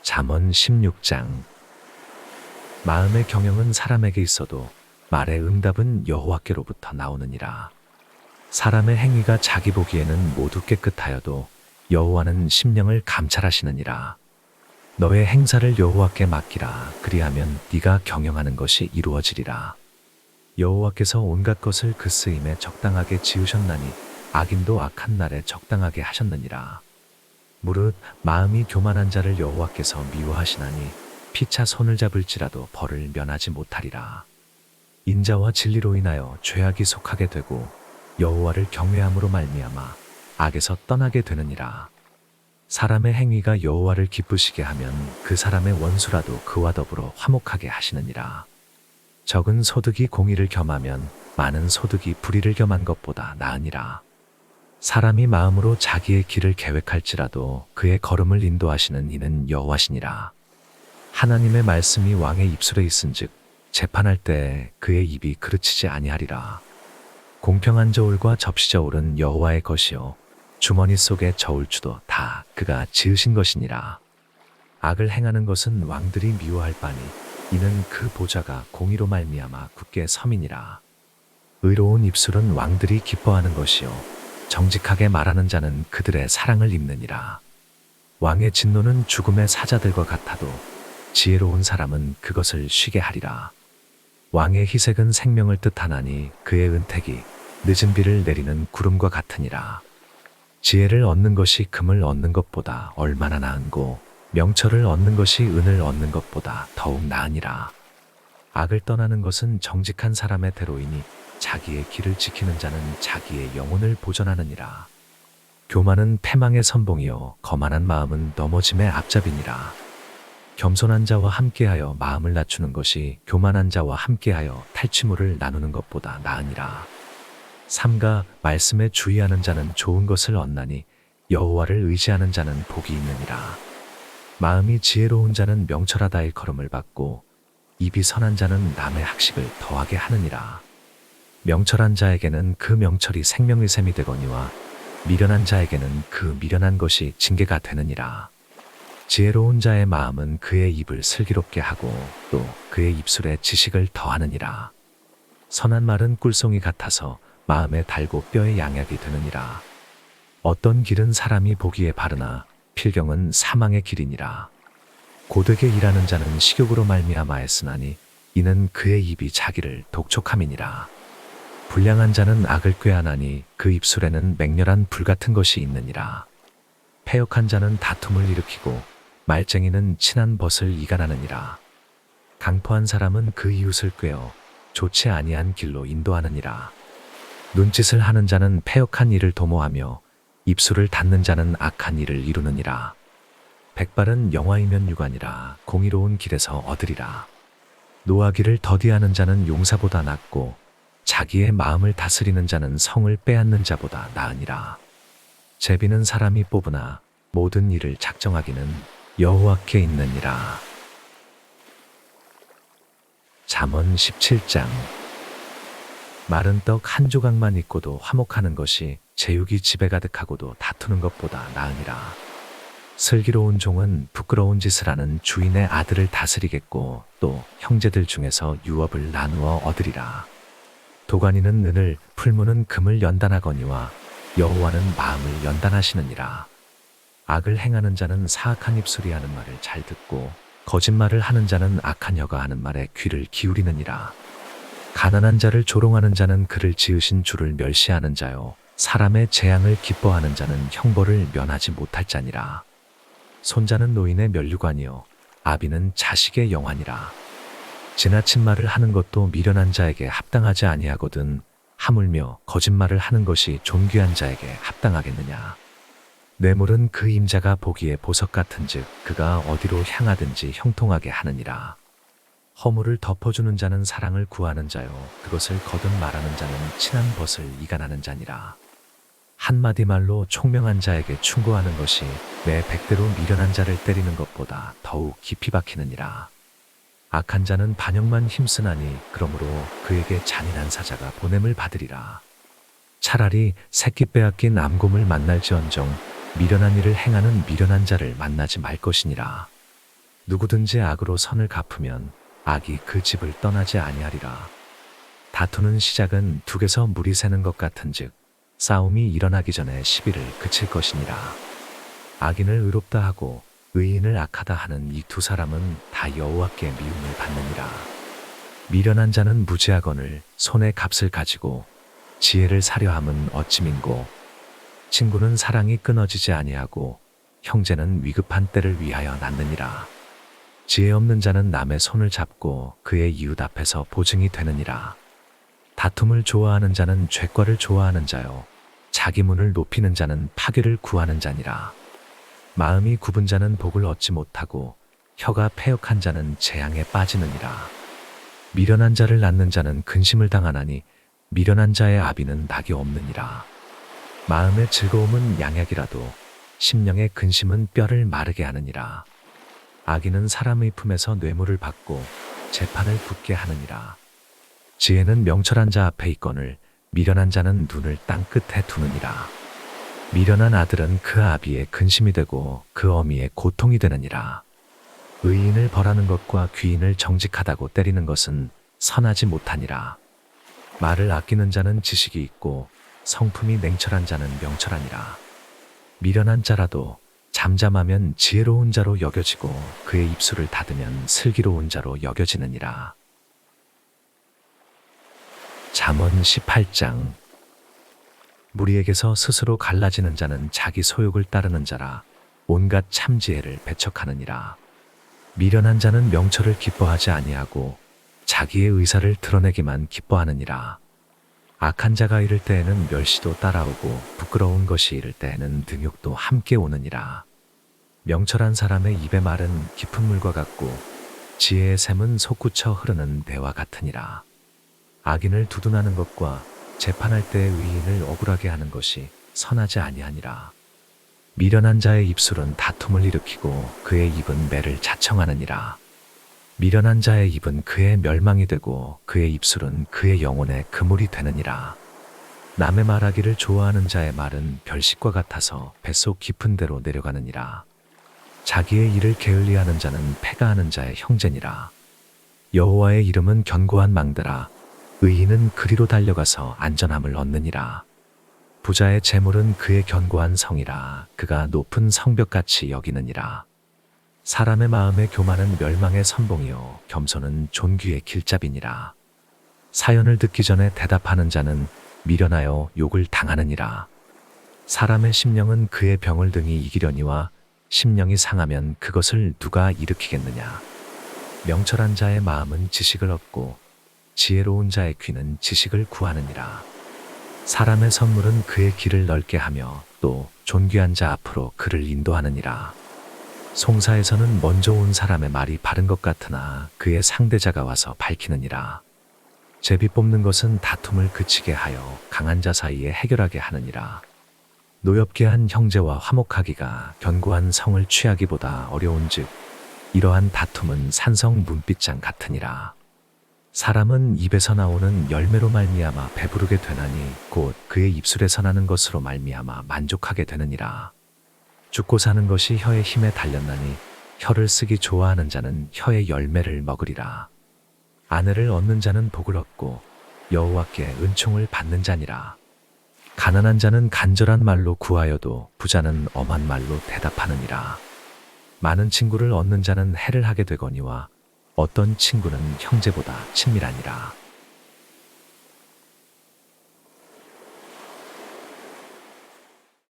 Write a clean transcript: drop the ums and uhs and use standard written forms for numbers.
잠언 16장. 마음의 경영은 사람에게 있어도 말의 응답은 여호와께로부터 나오느니라. 사람의 행위가 자기 보기에는 모두 깨끗하여도 여호와는 심령을 감찰하시느니라. 너의 행사를 여호와께 맡기라. 그리하면 네가 경영하는 것이 이루어지리라. 여호와께서 온갖 것을 그 쓰임에 적당하게 지으셨나니 악인도 악한 날에 적당하게 하셨느니라. 무릇 마음이 교만한 자를 여호와께서 미워하시나니 피차 손을 잡을지라도 벌을 면하지 못하리라. 인자와 진리로 인하여 죄악이 속하게 되고 여호와를 경외함으로 말미암아 악에서 떠나게 되느니라. 사람의 행위가 여호와를 기쁘시게 하면 그 사람의 원수라도 그와 더불어 화목하게 하시느니라. 적은 소득이 공의를 겸하면 많은 소득이 불의를 겸한 것보다 나으니라. 사람이 마음으로 자기의 길을 계획할지라도 그의 걸음을 인도하시는 이는 여호와시니라. 하나님의 말씀이 왕의 입술에 있은즉 재판할 때 그의 입이 그르치지 아니하리라. 공평한 저울과 접시 저울은 여호와의 것이요 주머니 속의 저울추도 다 그가 지으신 것이니라. 악을 행하는 것은 왕들이 미워할 바니 이는 그 보좌가 공의로 말미암아 굳게 섬이니라. 의로운 입술은 왕들이 기뻐하는 것이요 정직하게 말하는 자는 그들의 사랑을 입느니라. 왕의 진노는 죽음의 사자들과 같아도 지혜로운 사람은 그것을 쉬게 하리라. 왕의 희색은 생명을 뜻하나니 그의 은택이 늦은 비를 내리는 구름과 같으니라. 지혜를 얻는 것이 금을 얻는 것보다 얼마나 나은고 명철을 얻는 것이 은을 얻는 것보다 더욱 나으니라. 악을 떠나는 것은 정직한 사람의 대로이니 자기의 길을 지키는 자는 자기의 영혼을 보전하느니라. 교만은 패망의 선봉이요 거만한 마음은 넘어짐의 앞잡이니라. 겸손한 자와 함께하여 마음을 낮추는 것이 교만한 자와 함께하여 탈취물을 나누는 것보다 나으니라. 삼가 말씀에 주의하는 자는 좋은 것을 얻나니 여호와를 의지하는 자는 복이 있느니라. 마음이 지혜로운 자는 명철하다 일컬음을 받고 입이 선한 자는 남의 학식을 더하게 하느니라. 명철한 자에게는 그 명철이 생명의 샘이 되거니와 미련한 자에게는 그 미련한 것이 징계가 되느니라. 지혜로운 자의 마음은 그의 입을 슬기롭게 하고 또 그의 입술에 지식을 더하느니라. 선한 말은 꿀송이 같아서 마음에 달고 뼈에 양약이 되느니라. 어떤 길은 사람이 보기에 바르나 필경은 사망의 길이니라. 고되게 일하는 자는 식욕으로 말미암아 애쓰나니 이는 그의 입이 자기를 독촉함이니라. 불량한 자는 악을 꾀하나니 그 입술에는 맹렬한 불 같은 것이 있느니라. 패역한 자는 다툼을 일으키고 말쟁이는 친한 벗을 이간하느니라. 강포한 사람은 그 이웃을 꾀어 좋지 아니한 길로 인도하느니라. 눈짓을 하는 자는 패역한 일을 도모하며 입술을 닫는 자는 악한 일을 이루느니라. 백발은 영화이면 유관이라 공의로운 길에서 얻으리라. 노하기를 더디하는 자는 용사보다 낫고 자기의 마음을 다스리는 자는 성을 빼앗는 자보다 나으니라. 제비는 사람이 뽑으나 모든 일을 작정하기는 여호와께 있느니라. 잠언 17장. 마른 떡 한 조각만 있고도 화목하는 것이 제육이 집에 가득하고도 다투는 것보다 나으니라. 슬기로운 종은 부끄러운 짓을 하는 주인의 아들을 다스리겠고 또 형제들 중에서 유업을 나누어 얻으리라. 도가니는 은을 풀무는 금을 연단하거니와 여호와는 마음을 연단하시느니라. 악을 행하는 자는 사악한 입술이 하는 말을 잘 듣고 거짓말을 하는 자는 악한 혀가 하는 말에 귀를 기울이느니라. 가난한 자를 조롱하는 자는 그를 지으신 주를 멸시하는 자요 사람의 재앙을 기뻐하는 자는 형벌을 면하지 못할 자니라. 손자는 노인의 면류관이요 아비는 자식의 영환이라. 지나친 말을 하는 것도 미련한 자에게 합당하지 아니하거든 하물며 거짓말을 하는 것이 존귀한 자에게 합당하겠느냐. 뇌물은 그 임자가 보기에 보석 같은즉 그가 어디로 향하든지 형통하게 하느니라. 허물을 덮어주는 자는 사랑을 구하는 자요 그것을 거듭 말하는 자는 친한 벗을 이간하는 자니라. 한마디 말로 총명한 자에게 충고하는 것이 내 백대로 미련한 자를 때리는 것보다 더욱 깊이 박히느니라. 악한 자는 반역만 힘쓰나니 그러므로 그에게 잔인한 사자가 보냄을 받으리라. 차라리 새끼 빼앗긴 암곰을 만날지언정 미련한 일을 행하는 미련한 자를 만나지 말 것이니라. 누구든지 악으로 선을 갚으면 악이 그 집을 떠나지 아니하리라. 다투는 시작은 둑에서 물이 새는 것 같은즉 싸움이 일어나기 전에 시비를 그칠 것이니라. 악인을 의롭다 하고 의인을 악하다 하는 이 두 사람은 다 여호와께 미움을 받느니라. 미련한 자는 무지하거늘 손에 값을 가지고 지혜를 사려 함은 어찌 민고. 친구는 사랑이 끊어지지 아니하고 형제는 위급한 때를 위하여 낳느니라. 지혜 없는 자는 남의 손을 잡고 그의 이웃 앞에서 보증이 되느니라. 다툼을 좋아하는 자는 죄과를 좋아하는 자요 자기 문을 높이는 자는 파괴를 구하는 자니라. 마음이 굽은 자는 복을 얻지 못하고 혀가 패역한 자는 재앙에 빠지느니라. 미련한 자를 낳는 자는 근심을 당하나니 미련한 자의 아비는 낙이 없느니라. 마음의 즐거움은 양약이라도 심령의 근심은 뼈를 마르게 하느니라. 악인은 사람의 품에서 뇌물을 받고 재판을 붙게 하느니라. 지혜는 명철한 자 앞에 있거늘 미련한 자는 눈을 땅 끝에 두느니라. 미련한 아들은 그 아비의 근심이 되고 그 어미의 고통이 되느니라. 의인을 벌하는 것과 귀인을 정직하다고 때리는 것은 선하지 못하니라. 말을 아끼는 자는 지식이 있고 성품이 냉철한 자는 명철하니라. 미련한 자라도 잠잠하면 지혜로운 자로 여겨지고 그의 입술을 닫으면 슬기로운 자로 여겨지느니라. 잠언 18장. 무리에게서 스스로 갈라지는 자는 자기 소욕을 따르는 자라 온갖 참지혜를 배척하느니라. 미련한 자는 명철을 기뻐하지 아니하고 자기의 의사를 드러내기만 기뻐하느니라. 악한 자가 이를 때에는 멸시도 따라오고 부끄러운 것이 이를 때에는 등욕도 함께 오느니라. 명철한 사람의 입의 말은 깊은 물과 같고 지혜의 샘은 솟구쳐 흐르는 배와 같으니라. 악인을 두둔하는 것과 재판할 때의 의인을 억울하게 하는 것이 선하지 아니하니라. 미련한 자의 입술은 다툼을 일으키고 그의 입은 매를 자청하느니라. 미련한 자의 입은 그의 멸망이 되고 그의 입술은 그의 영혼의 그물이 되느니라. 남의 말하기를 좋아하는 자의 말은 별식과 같아서 뱃속 깊은 데로 내려가느니라. 자기의 일을 게을리하는 자는 패가하는 자의 형제니라. 여호와의 이름은 견고한 망대라. 의인은 그리로 달려가서 안전함을 얻느니라. 부자의 재물은 그의 견고한 성이라. 그가 높은 성벽같이 여기느니라. 사람의 마음의 교만은 멸망의 선봉이요 겸손은 존귀의 길잡이니라. 사연을 듣기 전에 대답하는 자는 미련하여 욕을 당하느니라. 사람의 심령은 그의 병을 등이 이기려니와 심령이 상하면 그것을 누가 일으키겠느냐. 명철한 자의 마음은 지식을 얻고 지혜로운 자의 귀는 지식을 구하느니라. 사람의 선물은 그의 길을 넓게 하며 또 존귀한 자 앞으로 그를 인도하느니라. 송사에서는 먼저 온 사람의 말이 바른 것 같으나 그의 상대자가 와서 밝히느니라. 제비 뽑는 것은 다툼을 그치게 하여 강한 자 사이에 해결하게 하느니라. 노엽게 한 형제와 화목하기가 견고한 성을 취하기보다 어려운즉 이러한 다툼은 산성 문빗장 같으니라. 사람은 입에서 나오는 열매로 말미암아 배부르게 되나니 곧 그의 입술에서 나는 것으로 말미암아 만족하게 되느니라. 죽고 사는 것이 혀의 힘에 달렸나니 혀를 쓰기 좋아하는 자는 혀의 열매를 먹으리라. 아내를 얻는 자는 복을 얻고 여호와께 은총을 받는 자니라. 가난한 자는 간절한 말로 구하여도 부자는 엄한 말로 대답하느니라. 많은 친구를 얻는 자는 해를 하게 되거니와 어떤 친구는 형제보다 친밀하니라.